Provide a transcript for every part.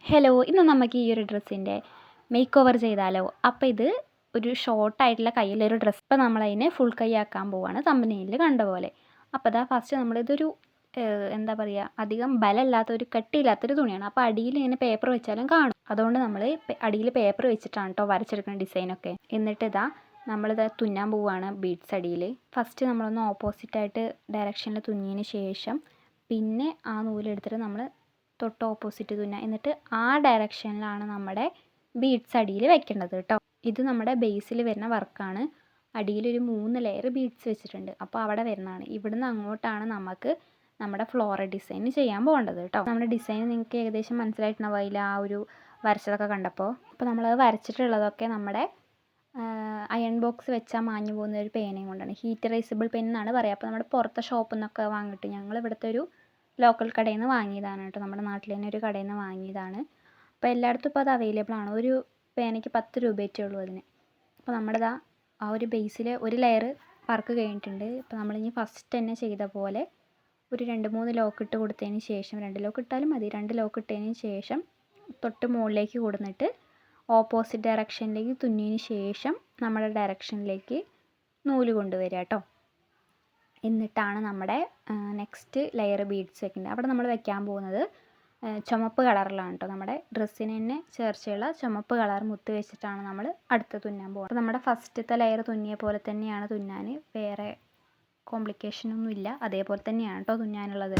Hello, ഇന്ന് നമുക്ക് ഈ ഒരു ഡ്രസ്സിൻ്റെ മേക്ക് ഓവർ ചെയ്താലോ? അപ്പോൾ ഇത് ഒരു ഷോർട്ടായിട്ടുള്ള കയ്യിലൊരു ഡ്രസ്സ്. ഇപ്പോൾ നമ്മളതിനെ ഫുൾ കൈ ആക്കാൻ പോവുകയാണ്, തമ്പനെയിലിൽ കണ്ട പോലെ. അപ്പോൾ അതാ ഫസ്റ്റ് നമ്മളിതൊരു എന്താ പറയുക, അധികം ബലമില്ലാത്ത ഒരു കട്ടിയില്ലാത്തൊരു തുണിയാണ്. അപ്പോൾ അടിയിൽ ഇങ്ങനെ പേപ്പർ വെച്ചാലും കാണും. അതുകൊണ്ട് നമ്മൾ അടിയിൽ പേപ്പർ വെച്ചിട്ടാണ് കേട്ടോ വരച്ചെടുക്കുന്ന ഡിസൈനൊക്കെ. എന്നിട്ട് നമ്മളിത് തുന്നാൻ പോവുകയാണ് ബീഡ്സ് അടിയിൽ. ഫസ്റ്റ് നമ്മളൊന്ന് ഓപ്പോസിറ്റായിട്ട് ഡയറക്ഷനിൽ തുന്നിയതിന് ശേഷം പിന്നെ ആ നൂലെടുത്തിട്ട് നമ്മൾ തൊട്ട് ഓപ്പോസിറ്റ് തുന്നുക. എന്നിട്ട് ആ ഡയറക്ഷനിലാണ് നമ്മുടെ ബീഡ്സ് അടിയിൽ വെക്കേണ്ടത് കേട്ടോ. ഇത് നമ്മുടെ ബേസിൽ വരുന്ന വർക്കാണ്. അടിയിലൊരു 3 ലെയർ ബീഡ്സ് വെച്ചിട്ടുണ്ട്. അപ്പോൾ അവിടെ വരുന്നതാണ്. ഇവിടുന്ന് അങ്ങോട്ടാണ് നമുക്ക് നമ്മുടെ ഫ്ലോറൽ ഡിസൈൻ ചെയ്യാൻ പോകേണ്ടത് കേട്ടോ. നമ്മുടെ ഡിസൈൻ നിങ്ങൾക്ക് ഏകദേശം മനസ്സിലായിട്ടുണ്ടാവില്ല ആ ഒരു വരച്ചതൊക്കെ കണ്ടപ്പോൾ. അപ്പോൾ നമ്മളത് വരച്ചിട്ടുള്ളതൊക്കെ നമ്മുടെ അയൺ ബോക്സ് വെച്ചാൽ മാഞ്ഞു പോകുന്ന ഒരു പേനയും കൊണ്ടാണ്. ഹീറ്റ് റൈസബിൾ പെൻ എന്നാണ് പറയുക. അപ്പോൾ നമ്മുടെ പുറത്തെ ഷോപ്പിൽ നിന്നൊക്കെ വാങ്ങിയിട്ട് ഞങ്ങൾ ഇവിടുത്തെ ഒരു ലോക്കൽ കടയിൽ നിന്ന് വാങ്ങിയതാണ് കേട്ടോ. നമ്മുടെ നാട്ടിൽ തന്നെ ഒരു കടയിൽ നിന്ന് വാങ്ങിയതാണ്. അപ്പോൾ എല്ലായിടത്തും ഇപ്പോൾ അത് അവൈലബിൾ ആണ്. ഒരു പേനയ്ക്ക് 10 രൂപയേ ഉള്ളൂ അതിന്. അപ്പോൾ നമ്മുടെ ആ ഒരു ബേസിൽ ഒരു ലെയർ വർക്ക് കഴിഞ്ഞിട്ടുണ്ട്. ഇപ്പോൾ നമ്മളിനി ഫസ്റ്റ് തന്നെ ചെയ്ത പോലെ ഒരു 2-3 ലോക്ക് ഇട്ട് കൊടുത്തതിന് ശേഷം, 2 ലോക്ക് ഇട്ടാലും മതി, 2 ലോക്ക് ഇട്ടതിന് ശേഷം തൊട്ട് മുകളിലേക്ക് കൊടുത്തിട്ട് ഓപ്പോസിറ്റ് ഡയറക്ഷനിലേക്ക് തുന്നിയതിന് ശേഷം നമ്മുടെ ഡയറക്ഷനിലേക്ക് നൂല് കൊണ്ടുവരിക കേട്ടോ. എന്നിട്ടാണ് നമ്മുടെ നെക്സ്റ്റ് ലെയർ ബീഡ്സ് വെക്കേണ്ടത്. അവിടെ നമ്മൾ വെക്കാൻ പോകുന്നത് ചുമപ്പ് കളറിലാണ് കേട്ടോ. നമ്മുടെ ഡ്രസ്സിന് തന്നെ ചേർച്ചയുള്ള ചുമപ്പ് കളർ മുത്ത് വെച്ചിട്ടാണ് നമ്മൾ അടുത്ത് തുന്നാൻ പോകുന്നത്. അപ്പോൾ നമ്മുടെ ഫസ്റ്റത്തെ ലെയർ തുന്നിയ പോലെ തന്നെയാണ് തുന്നാൻ. വേറെ കോംപ്ലിക്കേഷനൊന്നും ഇല്ല. അതേപോലെ തന്നെയാണ് കേട്ടോ തുന്നാനുള്ളത്.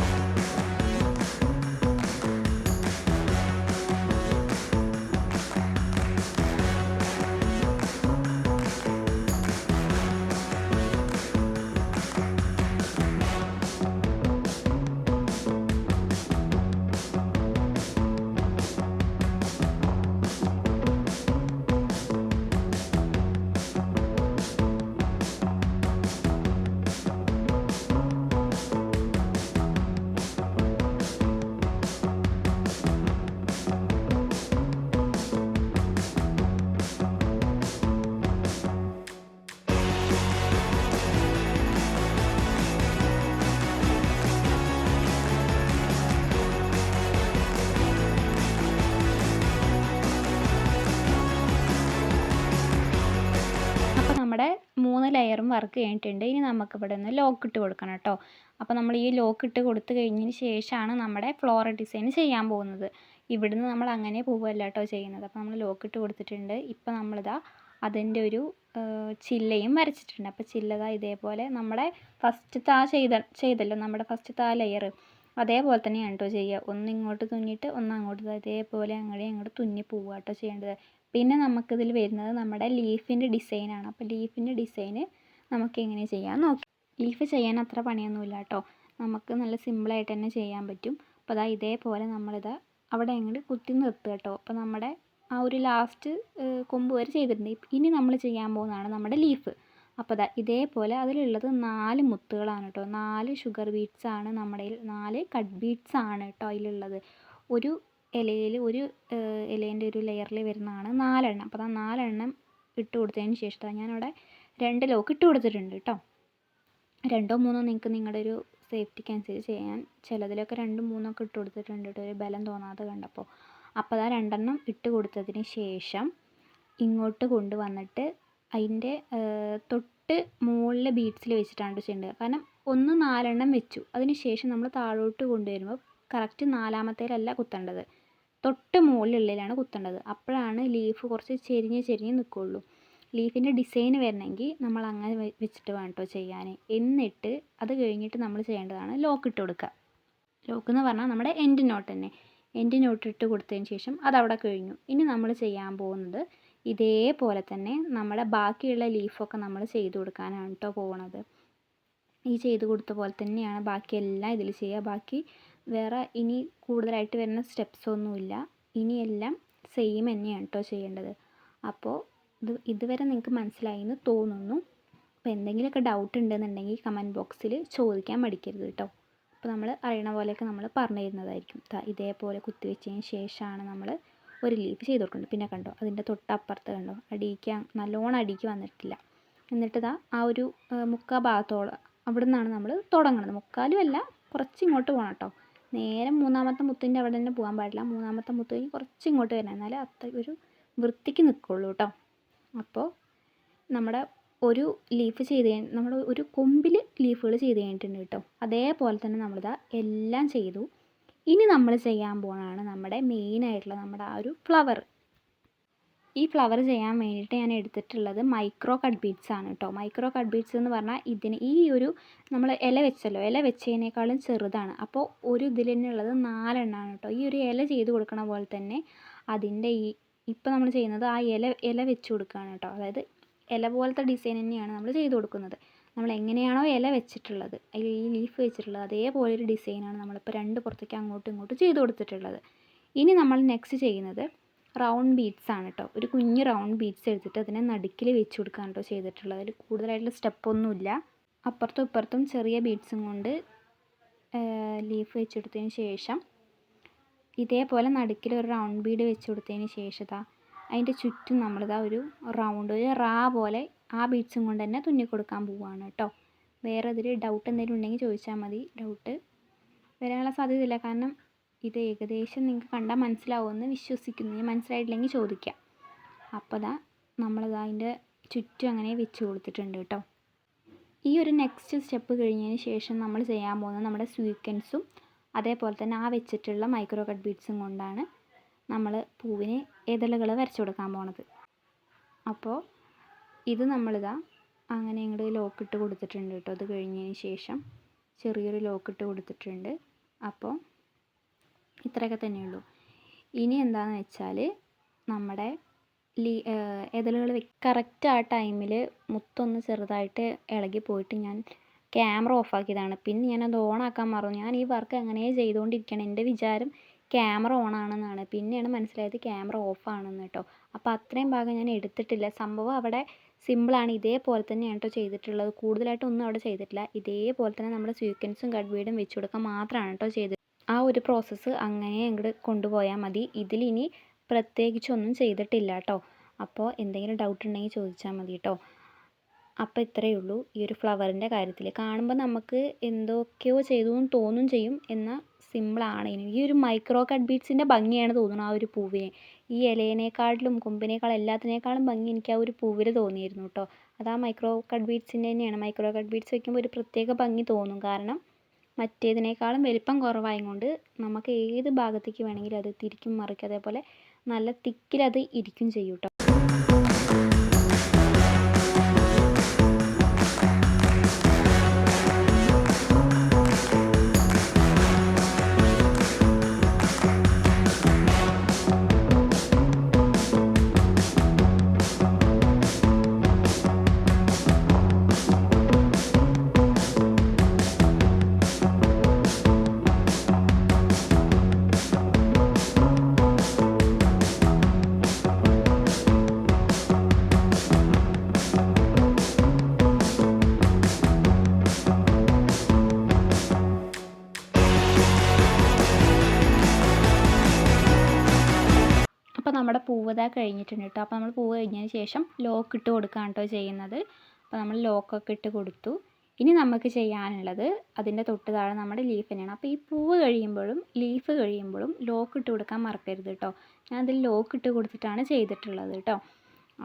നമ്മുടെ 3 ലെയറും വർക്ക് കഴിഞ്ഞിട്ടുണ്ട്. ഇനി നമുക്ക് ഇവിടെ നിന്ന് ലോക്ക് ഇട്ട് കൊടുക്കണം കേട്ടോ. അപ്പോൾ നമ്മൾ ഈ ലോക്ക് ഇട്ട് കൊടുത്തു കഴിഞ്ഞതിന് ശേഷമാണ് നമ്മുടെ ഫ്ലോറൽ ഡിസൈൻ ചെയ്യാൻ പോകുന്നത്. ഇവിടുന്ന് നമ്മൾ അങ്ങനെ പോവുകയല്ല കേട്ടോ ചെയ്യുന്നത്. അപ്പോൾ നമ്മൾ ലോക്ക് ഇട്ട് കൊടുത്തിട്ടുണ്ട്. ഇപ്പോൾ നമ്മളിതാ അതിൻ്റെ ഒരു ചില്ലയും വരച്ചിട്ടുണ്ട്. അപ്പോൾ ചില്ലത ഇതേപോലെ നമ്മുടെ ഫസ്റ്റത്തെ ആ ചെയ്തല്ലോ നമ്മുടെ ഫസ്റ്റത്തെ ആ ലെയർ അതേപോലെ തന്നെയാണ് കേട്ടോ ചെയ്യുക. ഒന്ന് ഇങ്ങോട്ട് തുന്നിയിട്ട് ഒന്ന് അങ്ങോട്ട് ഇതേപോലെ അങ്ങോട്ട് തുന്നി പോവുക കേട്ടോ ചെയ്യേണ്ടത്. പിന്നെ നമുക്കിതിൽ വരുന്നത് നമ്മുടെ ലീഫിൻ്റെ ഡിസൈനാണ്. അപ്പോൾ ലീഫിൻ്റെ ഡിസൈന് നമുക്ക് എങ്ങനെ ചെയ്യാൻ നോക്കാം. ലീഫ് ചെയ്യാൻ അത്ര പണിയൊന്നുമില്ല കേട്ടോ. നമുക്ക് നല്ല സിമ്പിളായിട്ട് തന്നെ ചെയ്യാൻ പറ്റും. അപ്പോൾ ഇതേപോലെ നമ്മളിത് അവിടെ അങ്ങോട്ട് കുത്തി നിർത്തുക കേട്ടോ. അപ്പോൾ നമ്മുടെ ആ ഒരു ലാസ്റ്റ് കൊമ്പ് വരെ ചെയ്തിട്ടുണ്ട്. ഇനി നമ്മൾ ചെയ്യാൻ പോകുന്നതാണ് നമ്മുടെ ലീഫ്. അപ്പോൾ ഇതേപോലെ അതിലുള്ളത് 4 മുത്തുകളാണ് കേട്ടോ. 4 ഷുഗർ ബീഡ്സ് ആണ് നമ്മുടെ 4 കട്ട് ബീഡ്സ് ആണ് കേട്ടോ അതിലുള്ളത്. ഒരു ഇലയിൽ ഒരു ഇലേൻ്റെ ഒരു ലെയറിൽ വരുന്നതാണ് 4 എണ്ണം. അപ്പോൾ 4 എണ്ണം ഇട്ട് കൊടുത്തതിന് ശേഷം ഞാനവിടെ 2 ലോക്ക് ഇട്ട് കൊടുത്തിട്ടുണ്ട് കേട്ടോ. 2ഓ 3ഓ നിങ്ങൾക്ക് നിങ്ങളുടെ ഒരു സേഫ്റ്റിക്ക് അനുസരിച്ച് ചെയ്യാൻ. ചിലതിലൊക്കെ 2ഉം 3ഉം ഒക്കെ ഇട്ട് കൊടുത്തിട്ടുണ്ട് കേട്ടോ, ഒരു ബലം തോന്നാതെ കണ്ടപ്പോൾ. അപ്പോൾ 2 എണ്ണം ഇട്ട് കൊടുത്തതിന് ശേഷം ഇങ്ങോട്ട് കൊണ്ടുവന്നിട്ട് അതിൻ്റെ തൊട്ട് മുകളിലെ ബീഡ്സിൽ വെച്ചിട്ടാണ് ചെയ്യേണ്ടത്. കാരണം 4 എണ്ണം വെച്ചു, അതിന് ശേഷം നമ്മൾ താഴോട്ട് കൊണ്ടുവരുമ്പോൾ കറക്റ്റ് 4ാമത്തേലല്ല കുത്തേണ്ടത്, തൊട്ട് മുകളിലുള്ളിലാണ് കുത്തേണ്ടത്. അപ്പോഴാണ് ലീഫ് കുറച്ച് ചെരിഞ്ഞ് നിൽക്കുകയുള്ളൂ. ലീഫിൻ്റെ ഡിസൈൻ വരണമെങ്കിൽ നമ്മൾ അങ്ങനെ വെച്ചിട്ട് വേണം കേട്ടോ ചെയ്യാൻ. എന്നിട്ട് അത് കഴിഞ്ഞിട്ട് നമ്മൾ ചെയ്യേണ്ടതാണ് ലോക്ക് ഇട്ട് കൊടുക്കുക. ലോക്ക് എന്ന് പറഞ്ഞാൽ നമ്മുടെ എൻഡ് നോട്ട് തന്നെ. എൻഡ് നോട്ട് ഇട്ട് കൊടുത്തതിന് ശേഷം അതവിടെ കഴിഞ്ഞു. ഇനി നമ്മൾ ചെയ്യാൻ പോകുന്നത് ഇതേപോലെ തന്നെ നമ്മുടെ ബാക്കിയുള്ള ലീഫൊക്കെ നമ്മൾ ചെയ്ത് കൊടുക്കാനാണ് കേട്ടോ പോകുന്നത്. ഈ ചെയ്ത് കൊടുത്ത പോലെ തന്നെയാണ് ബാക്കിയെല്ലാം ഇതിൽ ചെയ്യുക. ബാക്കി വേറെ ഇനി കൂടുതലായിട്ട് വരുന്ന സ്റ്റെപ്സൊന്നുമില്ല. ഇനിയെല്ലാം സെയിം തന്നെയാണ് കേട്ടോ ചെയ്യേണ്ടത്. അപ്പോൾ ഇതുവരെ നിങ്ങൾക്ക് മനസ്സിലായി എന്ന് തോന്നുന്നു. അപ്പോൾ എന്തെങ്കിലുമൊക്കെ ഡൗട്ട് ഉണ്ടെന്നുണ്ടെങ്കിൽ കമൻറ്റ് ബോക്സിൽ ചോദിക്കാൻ മടിക്കരുത് കേട്ടോ. അപ്പോൾ നമ്മൾ അറിയണ പോലെയൊക്കെ നമ്മൾ പറഞ്ഞു തരുന്നതായിരിക്കും. ഇതേപോലെ കുത്തി വെച്ചതിന് ശേഷമാണ് നമ്മൾ ഒരു ലീഫ് ചെയ്ത് കൊടുക്കേണ്ടത്. പിന്നെ കണ്ടോ അതിൻ്റെ തൊട്ടപ്പുറത്ത് കണ്ടോ നല്ലോണം അടിക്ക് വന്നിട്ടില്ല. എന്നിട്ട് ആ ഒരു മുക്കാൽ ഭാഗത്തോളം അവിടെ നിന്നാണ് നമ്മൾ തുടങ്ങുന്നത്. മുക്കാലും അല്ല, കുറച്ച് ഇങ്ങോട്ട് പോകണം കേട്ടോ. നേരെ മൂന്നാമത്തെ മുത്തിൻ്റെ അവിടെ തന്നെ പോകാൻ പാടില്ല. മൂന്നാമത്തെ മുത്ത് കഴിഞ്ഞ് കുറച്ച് ഇങ്ങോട്ട് വരണം, എന്നാലേ അത്ര ഒരു വൃത്തിക്ക് നിൽക്കുള്ളൂ കേട്ടോ. അപ്പോൾ നമ്മുടെ ഒരു ലീഫ് ചെയ്ത് നമ്മുടെ ഒരു കൊമ്പിൽ ലീഫുകൾ ചെയ്ത് കഴിഞ്ഞിട്ടുണ്ട് കേട്ടോ. അതേപോലെ തന്നെ നമ്മളിതാ എല്ലാം ചെയ്തു. ഇനി നമ്മൾ ചെയ്യാൻ പോകുന്നതാണ് നമ്മുടെ മെയിനായിട്ടുള്ള നമ്മുടെ ആ ഒരു ഫ്ലവർ. ഈ ഫ്ലവർ ചെയ്യാൻ വേണ്ടിയിട്ട് ഞാൻ എടുത്തിട്ടുള്ളത് മൈക്രോ കട്ട് ബീഡ്സ് ആണ് കേട്ടോ. മൈക്രോ കട്ട് ബീഡ്സ് എന്ന് പറഞ്ഞാൽ ഇതിന് ഈ ഒരു നമ്മൾ ഇല വെച്ചല്ലോ, ഇല വെച്ചതിനേക്കാളും ചെറുതാണ്. അപ്പോൾ ഒരു ഇതിൽ തന്നെ ഉള്ളത് 4 എണ്ണമാണ് കേട്ടോ. ഈ ഒരു ഇല ചെയ്ത് കൊടുക്കണ പോലെ തന്നെ അതിൻ്റെ ഇപ്പോൾ നമ്മൾ ചെയ്യുന്നത് ആ ഇല വെച്ച് കൊടുക്കുകയാണ് കേട്ടോ. അതായത് ഇല പോലത്തെ ഡിസൈൻ തന്നെയാണ് നമ്മൾ ചെയ്ത് കൊടുക്കുന്നത്. നമ്മൾ എങ്ങനെയാണോ ഇല വെച്ചിട്ടുള്ളത്, ഈ ലീഫ് വെച്ചിട്ടുള്ളത്, അതേപോലെ ഒരു ഡിസൈനാണ് നമ്മളിപ്പോൾ 2 പുറത്തേക്ക് അങ്ങോട്ടും ഇങ്ങോട്ടും ചെയ്ത് കൊടുത്തിട്ടുള്ളത്. ഇനി നമ്മൾ നെക്സ്റ്റ് ചെയ്യുന്നത് റൗണ്ട് ബീഡ്സ് ആണ് കേട്ടോ. ഒരു കുഞ്ഞ് റൗണ്ട് ബീഡ്സ് എടുത്തിട്ട് അതിനെ നടുക്കിൽ വെച്ച് കൊടുക്കുകയാണ് കേട്ടോ ചെയ്തിട്ടുള്ളത്. അതിൽ കൂടുതലായിട്ടുള്ള സ്റ്റെപ്പൊന്നുമില്ല. അപ്പുറത്തും ഇപ്പുറത്തും ചെറിയ ബീഡ്സും കൊണ്ട് ലീഫ് വെച്ചെടുത്തതിന് ശേഷം ഇതേപോലെ നടുക്കിൽ ഒരു റൗണ്ട് ബീഡ് വെച്ച് കൊടുത്തതിന് ശേഷം അതിൻ്റെ ചുറ്റും നമ്മളിതാ ഒരു റൗണ്ട്, ഒരു റാ പോലെ ആ ബീഡ്സും കൊണ്ട് തന്നെ തുന്നി കൊടുക്കാൻ പോവുകയാണ് കേട്ടോ. വേറെ ഇതിൽ ഡൗട്ട് എന്തെങ്കിലും ഉണ്ടെങ്കിൽ ചോദിച്ചാൽ മതി. ഡൗട്ട് വരാനുള്ള സാധ്യതയില്ല, കാരണം ഇത് ഏകദേശം നിങ്ങൾക്ക് കണ്ടാൽ മനസ്സിലാവുമെന്ന് വിശ്വസിക്കുന്നു. മനസ്സിലായിട്ടില്ലെങ്കിൽ ചോദിക്കാം. അപ്പോൾ നമ്മളിതാ അതിൻ്റെ ചുറ്റും അങ്ങനെ വെച്ച് കൊടുത്തിട്ടുണ്ട് കേട്ടോ. ഈ ഒരു നെക്സ്റ്റ് സ്റ്റെപ്പ് കഴിഞ്ഞതിന് ശേഷം നമ്മൾ ചെയ്യാൻ പോകുന്നത് നമ്മുടെ സ്വീക്വൻസും അതേപോലെ തന്നെ ആ വെച്ചിട്ടുള്ള മൈക്രോ കട്ട് ബീഡ്സും കൊണ്ടാണ് നമ്മൾ പൂവിന് ഇതളുകൾ വരച്ചു കൊടുക്കാൻ പോണത്. അപ്പോൾ ഇത് നമ്മളിതാ അങ്ങനെ ഇങ്ങോട്ട് ലോക്കിട്ട് കൊടുത്തിട്ടുണ്ട് കേട്ടോ. അത് കഴിഞ്ഞതിന് ശേഷം ചെറിയൊരു ലോക്കിട്ട് കൊടുത്തിട്ടുണ്ട്. അപ്പോൾ ഇത്രയൊക്കെ തന്നെയുള്ളൂ. ഇനി എന്താണെന്ന് വെച്ചാൽ നമ്മുടെ ഇതളുകൾ കറക്റ്റ് ആ ടൈമിൽ മുത്തൊന്ന് ചെറുതായിട്ട് ഇളകി പോയിട്ട് ഞാൻ ക്യാമറ ഓഫാക്കിയതാണ്. പിന്നെ ഞാനത് ഓണാക്കാൻ മറന്നു. ഞാൻ ഈ വർക്ക് അങ്ങനെ ചെയ്തുകൊണ്ടിരിക്കുകയാണ്. എൻ്റെ വിചാരം ക്യാമറ ഓണാണെന്നാണ്. പിന്നെയാണ് മനസ്സിലായത് ക്യാമറ ഓഫാണെന്ന് കേട്ടോ. അപ്പോൾ അത്രയും ഭാഗം ഞാൻ എടുത്തിട്ടില്ല. സംഭവം അവിടെ സിമ്പിളാണ്. ഇതേപോലെ തന്നെയാണ് കേട്ടോ ചെയ്തിട്ടുള്ളത്. കൂടുതലായിട്ടൊന്നും അവിടെ ചെയ്തിട്ടില്ല. ഇതേപോലെ തന്നെ നമ്മുടെ സ്വീക്വൻസും കട്ട് ബീഡും വെച്ച് കൊടുക്കാൻ മാത്രമാണ് കേട്ടോ ചെയ്തത്. ആ ഒരു പ്രോസസ്സ് അങ്ങനെ അങ്ങോട്ട് കൊണ്ടുപോയാൽ മതി. ഇതിലിനി പ്രത്യേകിച്ചൊന്നും ചെയ്തിട്ടില്ല കേട്ടോ. അപ്പോൾ എന്തെങ്കിലും ഡൗട്ട് ഉണ്ടെങ്കിൽ ചോദിച്ചാൽ മതി കേട്ടോ. അപ്പോൾ ഇത്രയേ ഉള്ളൂ ഈ ഒരു ഫ്ലവറിൻ്റെ കാര്യത്തിൽ. കാണുമ്പോൾ നമുക്ക് എന്തൊക്കെയോ ചെയ്തു എന്ന് തോന്നും ചെയ്യും, എന്നാൽ സിമ്പിളാണ്. ഈ ഒരു മൈക്രോ കട്ട് ബീഡ്സിൻ്റെ ഭംഗിയാണ് തോന്നുന്നത് ആ ഒരു പൂവിനെ. ഈ ഇലയിനേക്കാളിലും കൊമ്പിനേക്കാളും എല്ലാത്തിനേക്കാളും ഭംഗി എനിക്ക് ആ ഒരു പൂവിൽ തോന്നിയിരുന്നു കേട്ടോ. അത് ആ മൈക്രോ കട്ട് ബീഡ്സിൻ്റെ തന്നെയാണ്. മൈക്രോ കട്ട് ബീഡ്സ് വയ്ക്കുമ്പോൾ ഒരു പ്രത്യേക ഭംഗി തോന്നും. കാരണം മറ്റേതിനേക്കാളും വലിപ്പം കുറവായതുകൊണ്ട് നമുക്ക് ഏത് ഭാഗത്തേക്ക് വേണമെങ്കിലും അത് തിരിക്കും മറിക്കും, അതേപോലെ നല്ല തിക്കിലത് ഇരിക്കും ചെയ്യും കേട്ടോ. അപ്പോൾ നമ്മുടെ പൂവ് കഴിഞ്ഞിട്ടുണ്ട് കേട്ടോ. അപ്പോൾ നമ്മൾ പൂവ് കഴിഞ്ഞതിന് ശേഷം ലോക്ക് ഇട്ട് കൊടുക്കുകയാണ് കേട്ടോ ചെയ്യുന്നത്. അപ്പോൾ നമ്മൾ ലോക്കൊക്കെ ഇട്ട് കൊടുത്തു. ഇനി നമുക്ക് ചെയ്യാനുള്ളത് അതിൻ്റെ തൊട്ട് താഴെ നമ്മുടെ ലീഫ് തന്നെയാണ്. അപ്പോൾ ഈ പൂവ് കഴിയുമ്പോഴും ലീഫ് കഴിയുമ്പോഴും ലോക്ക് ഇട്ട് കൊടുക്കാൻ മറക്കരുത് കേട്ടോ. ഞാൻ അതിൽ ലോക്ക് ഇട്ട് കൊടുത്തിട്ടാണ് ചെയ്തിട്ടുള്ളത് കേട്ടോ.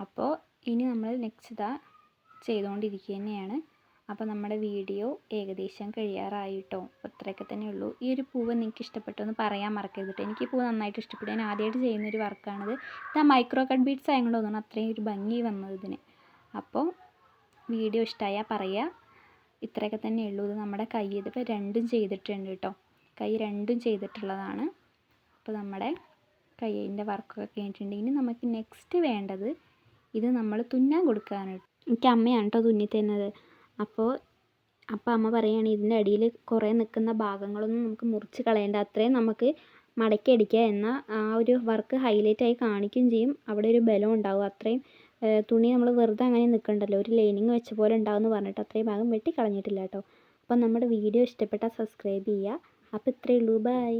അപ്പോൾ ഇനി നമ്മൾ നെക്സ്റ്റ് ചെയ്തുകൊണ്ടിരിക്കുക തന്നെയാണ്. അപ്പോൾ നമ്മുടെ വീഡിയോ ഏകദേശം കഴിയാറായി കേട്ടോ. അത്രയൊക്കെ തന്നെ ഉള്ളൂ. ഈ ഒരു പൂവ് നിങ്ങൾക്ക് ഇഷ്ടപ്പെട്ടു എന്ന് പറയാൻ മറക്കരുത് കേട്ടോ. എനിക്ക് ഈ പൂവ് നന്നായിട്ട് ഇഷ്ടപ്പെട്ടു. ഞാൻ ആദ്യമായിട്ട് ചെയ്യുന്നൊരു വർക്കാണിത്. ഇത് ആ മൈക്രോ കട്ട് ബീഡ്സ് ആയതുകൊണ്ട് തോന്നുന്നു അത്രയും ഒരു ഭംഗി വന്നത് ഇതിന്. അപ്പോൾ വീഡിയോ ഇഷ്ടമായാൽ പറയുക. ഇത്രയൊക്കെ തന്നെ ഉള്ളൂ. ഇത് നമ്മുടെ കൈ ഇതിപ്പോൾ രണ്ടും ചെയ്തിട്ടുണ്ട് കേട്ടോ. കൈ രണ്ടും ചെയ്തിട്ടുള്ളതാണ്. അപ്പോൾ നമ്മുടെ കൈയിൻ്റെ വർക്കൊക്കെ കഴിഞ്ഞിട്ടുണ്ട്. ഇനി നമുക്ക് നെക്സ്റ്റ് വേണ്ടത് ഇത് നമ്മൾ തുന്നാൻ കൊടുക്കുകയാണ്. എനിക്ക് അമ്മയാണ് കേട്ടോ തുന്നി തരുന്നത്. അപ്പോൾ അമ്മ പറയുകയാണ് ഇതിൻ്റെ അടിയിൽ കുറേ നിൽക്കുന്ന ഭാഗങ്ങളൊന്നും നമുക്ക് മുറിച്ച് കളയേണ്ട, അത്രയും നമുക്ക് മടക്കി അടിക്കുക, എന്നാൽ ആ ഒരു വർക്ക് ഹൈലൈറ്റായി കാണിക്കുകയും ചെയ്യും. അവിടെ ഒരു ബലം ഉണ്ടാവും. അത്രയും തുണി നമ്മൾ വെറുതെ അങ്ങനെ നിൽക്കണ്ടല്ലോ, ഒരു ലൈനിങ് വെച്ച പോലെ ഉണ്ടാവുമെന്ന് പറഞ്ഞിട്ട് അത്രയും ഭാഗം വെട്ടി കളഞ്ഞിട്ടില്ല കേട്ടോ. അപ്പം നമ്മുടെ വീഡിയോ ഇഷ്ടപ്പെട്ടാൽ സബ്സ്ക്രൈബ് ചെയ്യുക. അപ്പോൾ ഇത്രയേ ഉള്ളൂ. ബൈ.